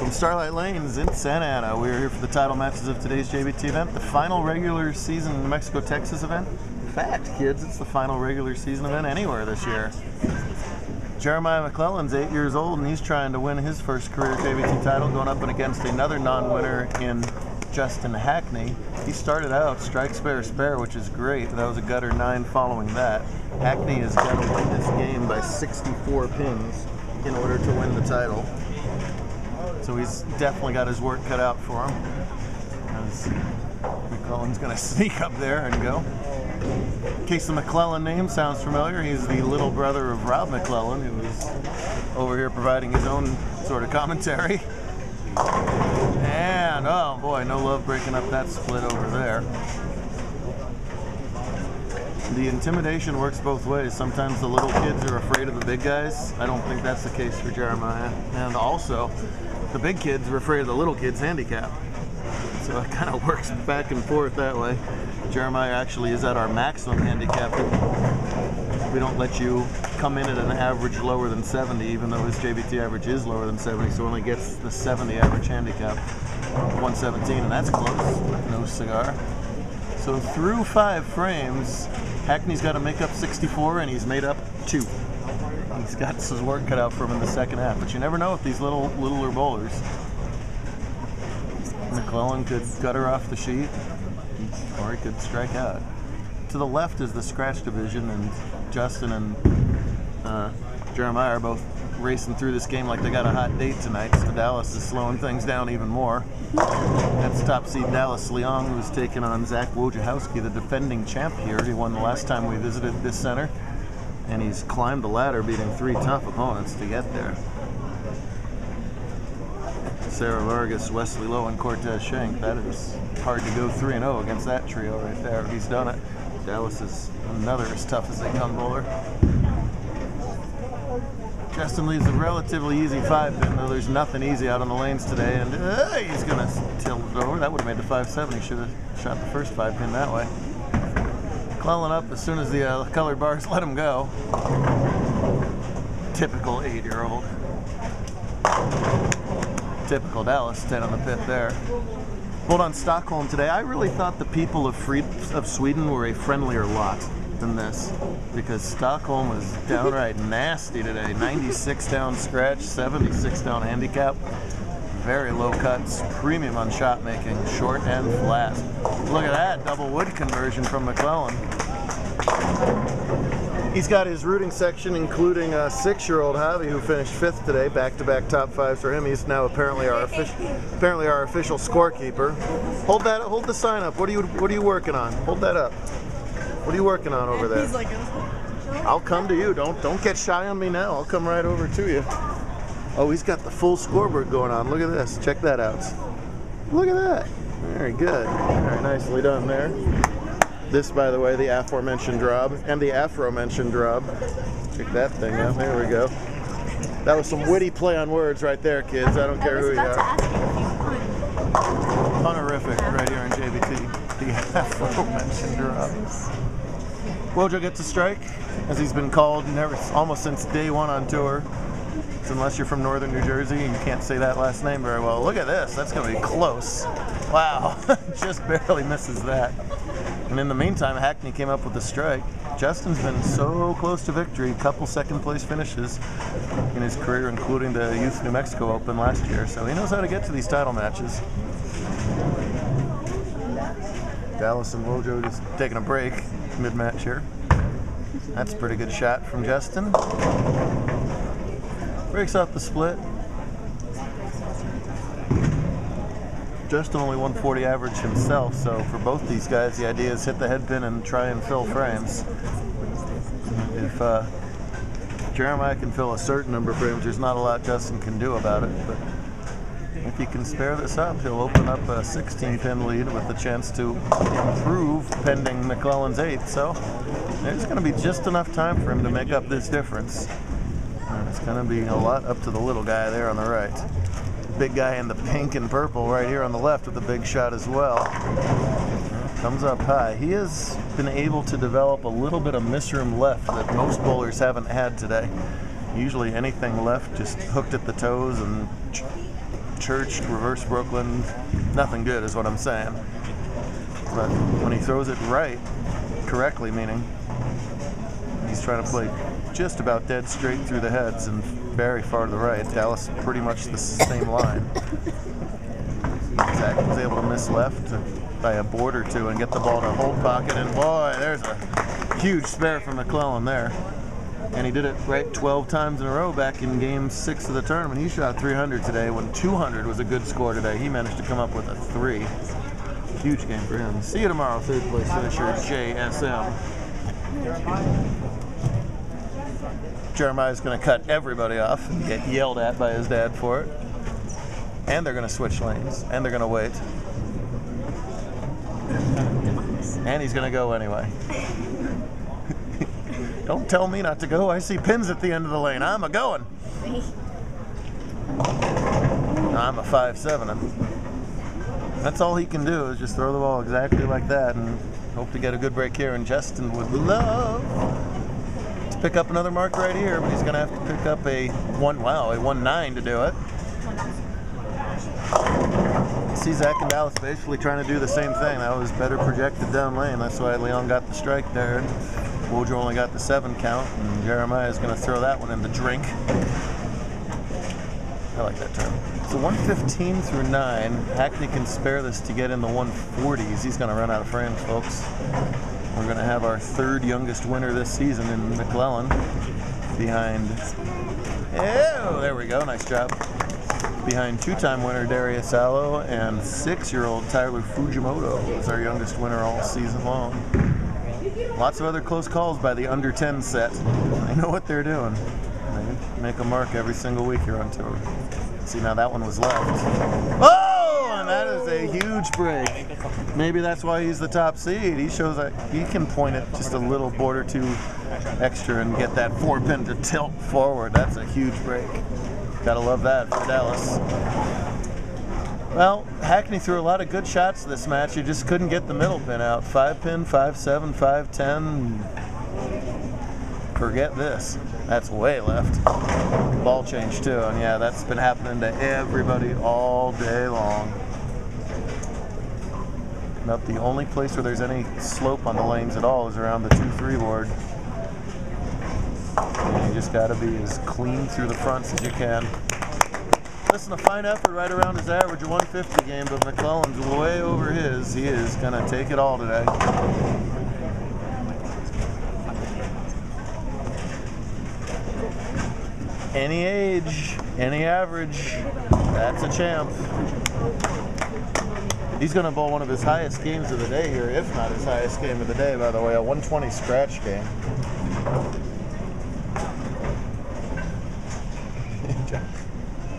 From Starlight Lanes in Santa Ana, we are here for the title matches of today's JBT event, the final regular season New Mexico, Texas event. In fact, kids, it's the final regular season event anywhere this year. Jeremiah McClelon's 8 years old, and he's trying to win his first career JBT title, going up and against another non-winner in Justin Hackney. He started out strike, spare, spare, which is great. That was a gutter 9 following that. Hackney has got to win this game by 64 pins in order to win the title. So he's definitely got his work cut out for him. As McClelon's going to sneak up there and go. In case the McClelon name sounds familiar, he's the little brother of Rob McClelon, who is over here providing his own sort of commentary. And, oh boy, no love breaking up that split over there. The intimidation works both ways. Sometimes the little kids are afraid of the big guys. I don't think that's the case for Jeremiah. And also, the big kids are afraid of the little kids' handicap. So it kind of works back and forth that way. Jeremiah actually is at our maximum handicap. We don't let you come in at an average lower than 70, even though his JBT average is lower than 70, so only gets the 70 average handicap, 117, and that's close, no cigar. So through 5 frames, Hackney's got to make up 64, and he's made up 2. He's got his work cut out for him in the second half, but you never know with these littler bowlers. McClelon could gutter off the sheet, or he could strike out. To the left is the scratch division, and Justin and Jeremiah are both racing through this game like they got a hot date tonight, so Dallas is slowing things down even more. That's top seed Dallas Leong, who's taking on Zach Wojciechowski, the defending champ here. He won the last time we visited this center, and he's climbed the ladder, beating 3 tough opponents to get there. Sarah Vargas, Wesley Lowe, and Cortez Schenk. That is hard to go 3-0 against that trio right there. He's done it. Dallas is another as tough as they come bowler. Justin leaves a relatively easy 5-pin, though there's nothing easy out on the lanes today, and he's going to tilt it over. That would have made the 5-7. He should have shot the first 5-pin that way. McClelon up as soon as the colored bars let him go. Typical 8-year-old. Typical Dallas, 10 on the pit there. Hold on, Stockholm today. I really thought the people of Sweden were a friendlier lot than this, because Stockholm was downright nasty today. 96 down scratch, 76 down handicap, very low cuts, premium on shot making, short and flat. Look at that, double wood conversion from McClelon. He's got his rooting section, including a 6-year-old Javi, who finished 5th today. Back-to-back top 5s for him. He's now apparently our official scorekeeper. Hold the sign up. What are you working on? Hold that up. What are you working on over there? I'll come to you. Don't get shy on me now. I'll come right over to you. Oh, he's got the full scoreboard going on. Look at this. Check that out. Look at that. Very good. Very nicely done there. This, by the way, the aforementioned Rob and the afro-mentioned Rob. Check that thing out. There we go. That was some witty play on words right there, kids. I don't care who you are. Honorific right here on JBT. The aforementioned Rob. Wojo gets a strike, as he's been called almost since day 1 on tour. So unless you're from northern New Jersey, you can't say that last name very well. Look at this. That's going to be close. Wow. Just barely misses that. And in the meantime, Hackney came up with a strike. Justin's been so close to victory, a couple second-place finishes in his career, including the Youth New Mexico Open last year. So he knows how to get to these title matches. Dallas and Wojo just taking a break mid-match here. That's a pretty good shot from Justin. Breaks off the split. Justin only 140 average himself, so for both these guys, the idea is hit the head pin and try and fill frames. If Jeremiah can fill a certain number of frames, there's not a lot Justin can do about it, but if he can spare this up, he'll open up a 16-pin lead with the chance to improve pending McClelon's 8th, so there's going to be just enough time for him to make up this difference. And it's going to be a lot up to the little guy there on the right. Big guy in the pink and purple right here on the left with a big shot as well. Comes up high. He has been able to develop a little bit of misroom left that most bowlers haven't had today. Usually anything left just hooked at the toes and church, reverse Brooklyn, nothing good is what I'm saying. But when he throws it right, correctly meaning, he's trying to play just about dead straight through the heads and very far to the right. Dallas pretty much the same line. Zach was able to miss left by a board or two and get the ball to hold pocket, and boy, there's a huge spare from McClelon there. And he did it right 12 times in a row back in game 6 of the tournament. He shot 300 today when 200 was a good score today. He managed to come up with a 3. Huge game for him. See you tomorrow, third place finisher JSM. Jeremiah's going to cut everybody off and get yelled at by his dad for it. And they're going to switch lanes. And they're going to wait. And he's going to go anyway. Don't tell me not to go. I see pins at the end of the lane. I'm a-going. I'm a 5'7". That's all he can do is just throw the ball exactly like that and hope to get a good break here. And Justin would love to pick up another mark right here, but he's going to have to pick up a 1.9 to do it. See Zach and Dallas basically trying to do the same thing. That was better projected down lane. That's why Leong got the strike there. Wojo only got the 7 count, and Jeremiah is going to throw that one in the drink. I like that term. So 115 through 9. Hackney can spare this to get in the 140s. He's going to run out of frames, folks. We're going to have our 3rd youngest winner this season in McClelon. Behind... Oh, there we go. Nice job. Behind 2-time winner Darius Allo and 6-year-old Tyler Fujimoto is our youngest winner all season long. Lots of other close calls by the under 10 set. They know what they're doing. They make a mark every single week here on tour. See, now that one was left. Oh, and that is a huge break. Maybe that's why he's the top seed. He shows that he can point it just a little board or 2 extra and get that 4-pin to tilt forward. That's a huge break. Gotta love that for Dallas. Well, Hackney threw a lot of good shots this match. He just couldn't get the middle pin out. 5-pin, 5-7, 5-10. Forget this. That's way left. Ball change too, and yeah, that's been happening to everybody all day long. About the only place where there's any slope on the lanes at all is around the 2-3 board. And you just got to be as clean through the fronts as you can. Listen, a fine effort right around his average of 150 game, but McClellan's way over his. He is going to take it all today. Any age, any average, that's a champ. He's going to bowl one of his highest games of the day here, if not his highest game of the day, by the way, a 120 scratch game.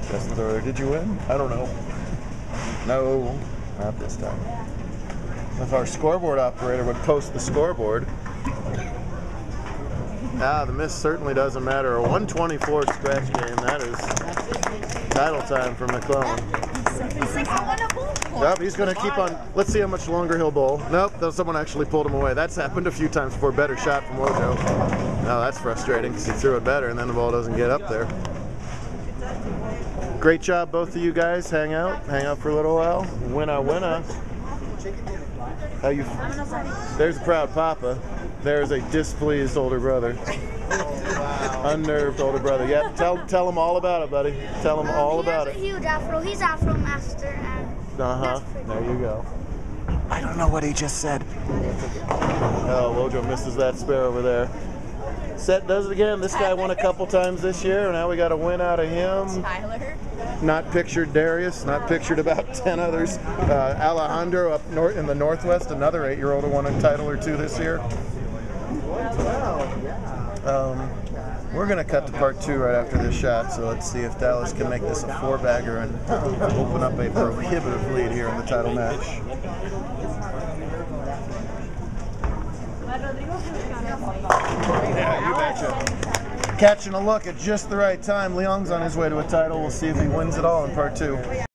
Justin's order. Did you win? I don't know. No, not this time. If our scoreboard operator would post the scoreboard. The miss certainly doesn't matter. A 124 scratch game. That is title time for McClelon. Nope, he's going to keep on. Let's see how much longer he'll bowl. Nope, though someone actually pulled him away. That's happened a few times before. Better shot from Wojo. No, that's frustrating because he threw it better and then the ball doesn't get up there. Great job, both of you guys. Hang out for a little while. Winna. How you? There's a proud papa. There's a displeased older brother. Unnerved older brother. Yep. Tell him all about it, buddy. Tell him all about it. He has a huge afro. He's Afro Master. There you go. I don't know what he just said. Oh, Wojo misses that spare over there. Set does it again. This guy won a couple times this year, and now we got a win out of him. Tyler. Not pictured Darius, not pictured about 10 others. Alejandro up north in the Northwest, another 8-year-old who won a title or 2 this year. We're going to cut to part 2 right after this shot, so let's see if Dallas can make this a 4-bagger and open up a prohibitive lead here in the title match. Yeah, you betcha. Catching a look at just the right time. Leong's on his way to a title. We'll see if he wins it all in part 2.